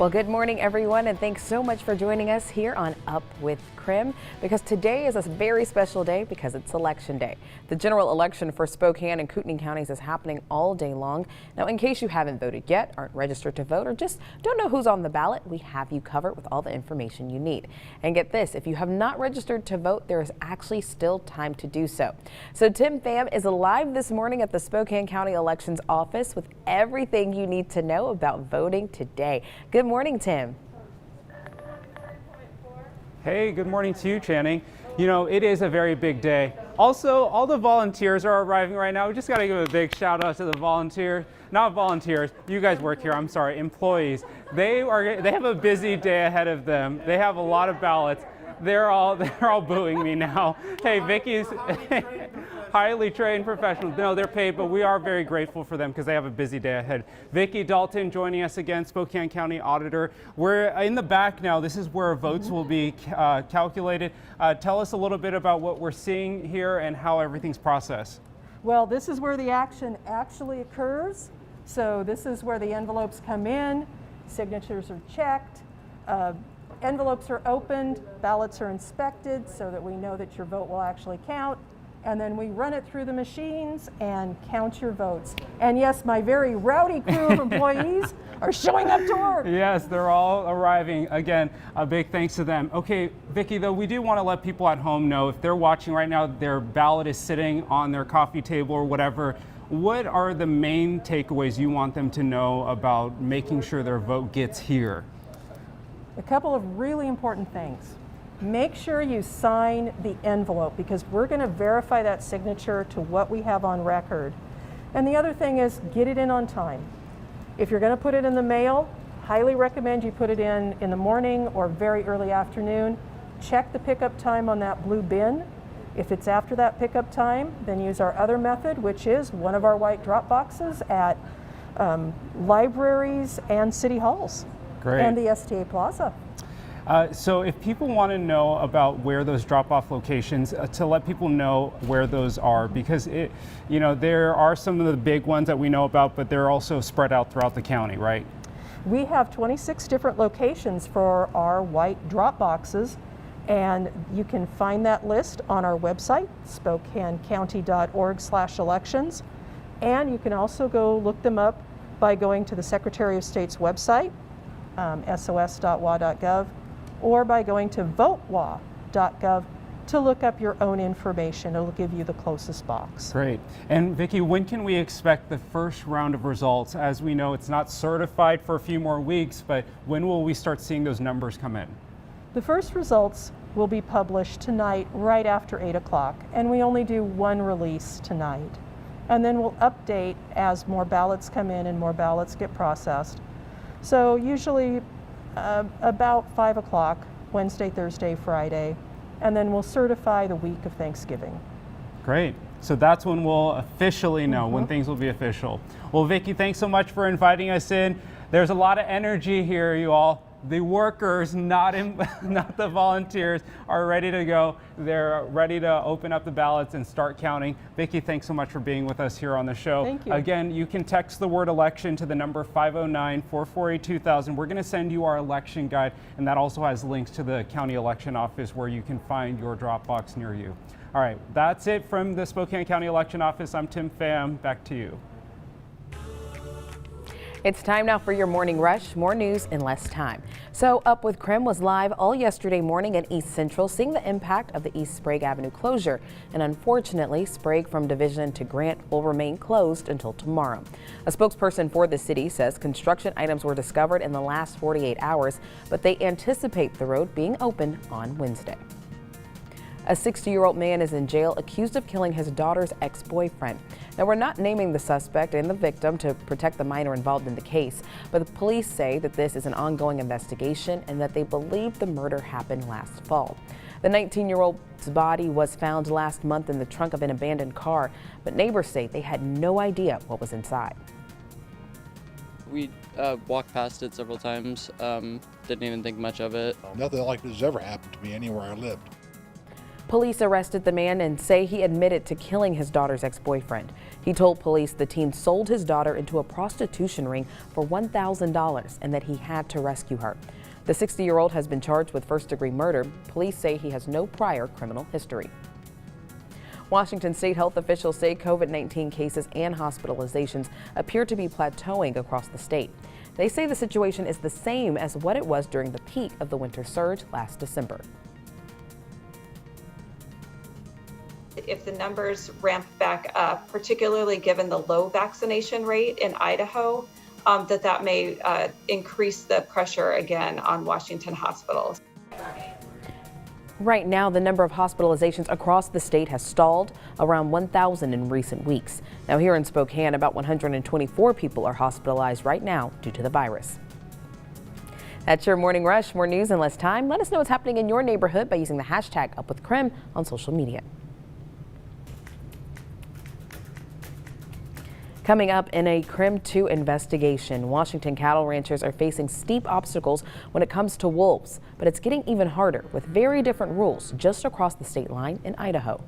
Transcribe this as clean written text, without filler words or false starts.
Well, good morning, everyone, and thanks so much for joining us here on Up with KREM, because today is a very special day because it's Election Day. The general election for Spokane and Kootenai counties is happening all day long. Now, in case you haven't voted yet, aren't registered to vote, or just don't know who's on the ballot, we have you covered with all the information you need. And get this, if you have not registered to vote, there is actually still time to do so. So Tim Pham is live this morning at the Spokane County Elections Office with everything you need to know about voting today. Good morning, Tim. Hey, good morning to you, Channing. You know, it is a very big day. Also, all the volunteers are arriving right now. We just got to give a big shout out to the volunteers. Not volunteers, you guys work here, I'm sorry, employees. They have a busy day ahead of them. They have a lot of ballots. They're all booing me now. Hey, Vicky's highly trained professionals. No, they're paid, but we are very grateful for them because they have a busy day ahead. Vicki Dalton joining us again, Spokane County Auditor. We're in the back now. This is where votes will be calculated. Tell us a little bit about what we're seeing here and how everything's processed. Well, this is where the action actually occurs. So this is where the envelopes come in, signatures are checked, envelopes are opened, ballots are inspected so that we know that your vote will actually count. And then we run it through the machines and count your votes. And yes, my very rowdy crew of employees are showing up to work. Yes, they're all arriving. Again, a big thanks to them. Okay, Vicki, though, we do want to let people at home know if they're watching right now, their ballot is sitting on their coffee table or whatever. What are the main takeaways you want them to know about making sure their vote gets here? A couple of really important things. Make sure you sign the envelope because we're going to verify that signature to what we have on record. And the other thing is get it in on time. If you're going to put it in the mail, highly recommend you put it in the morning or very early afternoon. Check the pickup time on that blue bin. If it's after that pickup time, then use our other method, which is one of our white drop boxes at libraries and city halls. Great. And the STA Plaza. So if people want to know about where those drop-off locations, to let people know where those are, because there are some of the big ones that we know about, but they're also spread out throughout the county, right? We have 26 different locations for our white drop boxes, and you can find that list on our website, SpokaneCounty.org/elections, and you can also go look them up by going to the Secretary of State's website, sos.wa.gov, or by going to votewa.gov to look up your own information. It'll give you the closest box. Great. And Vicki, when can we expect the first round of results? As we know, it's not certified for a few more weeks, but when will we start seeing those numbers come in? The first results will be published tonight right after 8 o'clock, and we only do one release tonight. And then we'll update as more ballots come in and more ballots get processed. So usually about 5 o'clock, Wednesday, Thursday, Friday, and then we'll certify the week of Thanksgiving. Great. So that's when we'll officially know, when things will be official. Well, Vicki, thanks so much for inviting us in. There's a lot of energy here, you all. The workers, not the volunteers, are ready to go. They're ready to open up the ballots and start counting. Vicki, thanks so much for being with us here on the show. Thank you. Again, you can text the word election to the number 509-448-2000. We're going to send you our election guide, and that also has links to the county election office where you can find your drop box near you. All right, that's it from the Spokane County Election Office. I'm Tim Pham. Back to you. It's time now for your morning rush. More news in less time. So Up with KREM was live all yesterday morning in East Central, seeing the impact of the East Sprague Avenue closure. And unfortunately, Sprague from Division to Grant will remain closed until tomorrow. A spokesperson for the city says construction items were discovered in the last 48 hours, but they anticipate the road being open on Wednesday. A 60-year-old man is in jail accused of killing his daughter's ex-boyfriend. Now, we're not naming the suspect and the victim to protect the minor involved in the case, but the police say that this is an ongoing investigation and that they believe the murder happened last fall. The 19-year-old's body was found last month in the trunk of an abandoned car, but neighbors say they had no idea what was inside. We walked past it several times, didn't even think much of it. Nothing like this has ever happened to me anywhere I lived. Police arrested the man and say he admitted to killing his daughter's ex-boyfriend. He told police the teen sold his daughter into a prostitution ring for $1,000 and that he had to rescue her. The 60-year-old has been charged with first-degree murder. Police say he has no prior criminal history. Washington state health officials say COVID-19 cases and hospitalizations appear to be plateauing across the state. They say the situation is the same as what it was during the peak of the winter surge last December. If the numbers ramp back up, particularly given the low vaccination rate in Idaho, that may increase the pressure again on Washington hospitals. Right now, the number of hospitalizations across the state has stalled around 1,000 in recent weeks. Now here in Spokane, about 124 people are hospitalized right now due to the virus. That's your Morning Rush. More news in less time. Let us know what's happening in your neighborhood by using the hashtag #UpWithKREM on social media. Coming up in a KREM 2 investigation, Washington cattle ranchers are facing steep obstacles when it comes to wolves, but it's getting even harder with very different rules just across the state line in Idaho.